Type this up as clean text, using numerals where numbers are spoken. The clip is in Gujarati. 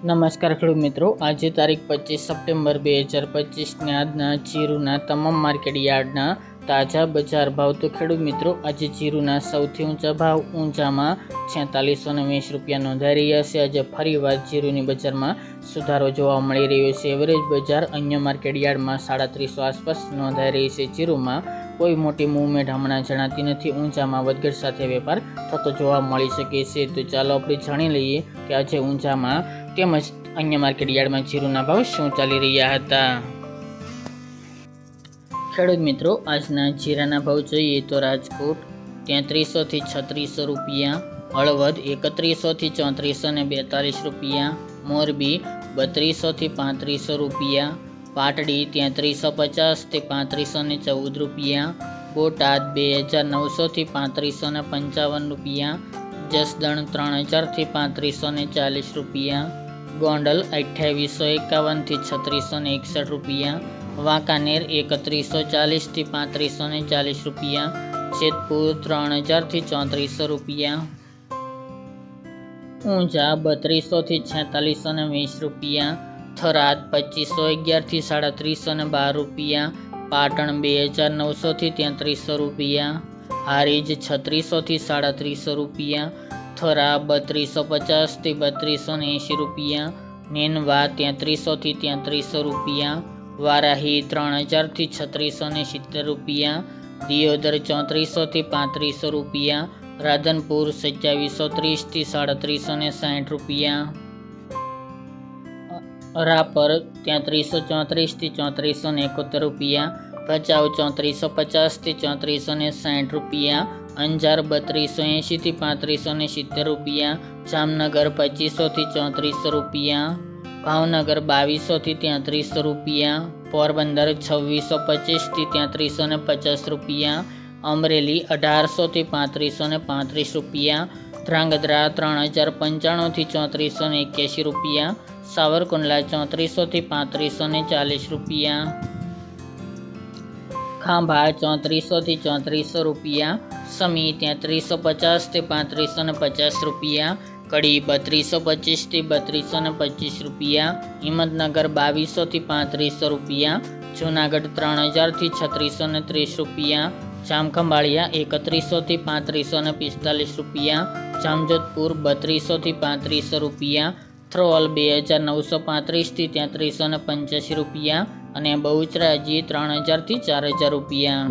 નમસ્કાર ખેડૂત મિત્રો, આજે તારીખ 25 સપ્ટેમ્બર 2025ને આજના જીરુના તમામ માર્કેટ યાર્ડના તાજા બજાર ભાવ. તો ખેડૂત મિત્રો, આજે જીરુના સૌથી ઊંચા ભાવ ઊંચામાં 4620 રૂપિયા નોંધાઈ રહ્યા છે. આજે ફરીવાર જીરુની બજારમાં સુધારો જોવા મળી રહ્યો છે. એવરેજ બજાર અન્ય માર્કેટ યાર્ડમાં 3750 આસપાસ નોંધાઈ રહી છે. જીરુમાં કોઈ મોટી મૂવમેન્ટ હમણાં જણાતી નથી. ઊંચામાં વધઘટ સાથે વેપાર થતો જોવા મળી શકે છે. તો ચાલો આપણે જાણી લઈએ કે આજે ઊંચામાં તેમજ અન્ય માર્કેટ યાર્ડમાં જીરુના ભાવ શું ચાલી રહ્યા હતા. ખેડૂત મિત્રો, આજના જીરાના ભાવ જોઈએ તો રાજકોટ 3300 થી 3600 રૂપિયા, હળવદ 3100 થી 3442 રૂપિયા, મોરબી 3200 થી 3500 રૂપિયા, પાટડી 3350 થી 3514 રૂપિયા, બોટાદ 2900 થી 3555 રૂપિયા, જસદણ 3000 થી 3540 રૂપિયા, ગોંડલ 2851 થી 3661 રૂપિયા, વાંકાનેર 3140 થી 3540 રૂપિયા, જેતપુર 3000 થી 3400 રૂપિયા, ઊંઝા 3200 થી 4620 રૂપિયા, થરાદ 2511 થી 3712 રૂપિયા, પાટણ 2900 થી 3300 રૂપિયા, હારીજ 3600 થી 3700 રૂપિયા, થરા 3250 થી 3280 રૂપિયા, નેનવા 3300 થી 3300 રૂપિયા, વારાહી 3000 થી 3670 રૂપિયા, દિયોદર 3400 થી 3500 રૂપિયા, રાધનપુર 2730 થી 3760 રૂપિયા, રાપર 3334 થી 3471 રૂપિયા, ભચાઉ 3450 થી 3460 રૂપિયા, અંજાર 3280 થી 3570 રૂપિયા, જામનગર 2500 થી 3400 રૂપિયા, ભાવનગર 2200 થી 3300 રૂપિયા, પોરબંદર 2625 થી 3350 રૂપિયા, અમરેલી 1800 થી 3535 રૂપિયા, ધ્રાંગધ્રા 3095 થી 3481 રૂપિયા, સાવરકુંડલા 3400 થી 3540 રૂપિયા, ખાંભા 3400 થી 3400 રૂપિયા, સમી 3350 થી 3550 રૂપિયા, કડી 3225 થી 3225 રૂપિયા, હિંમતનગર 2200 થી 3500 રૂપિયા, જૂનાગઢ 3000 થી 3630 રૂપિયા, જામખંભાળિયા 3100 થી 3545 રૂપિયા, જામજોધપુર 3200 થી 3500 રૂપિયા, થ્રોલ 2935 થી 3385 રૂપિયા અને બહુચરાજી 3000 થી 4000 રૂપિયા.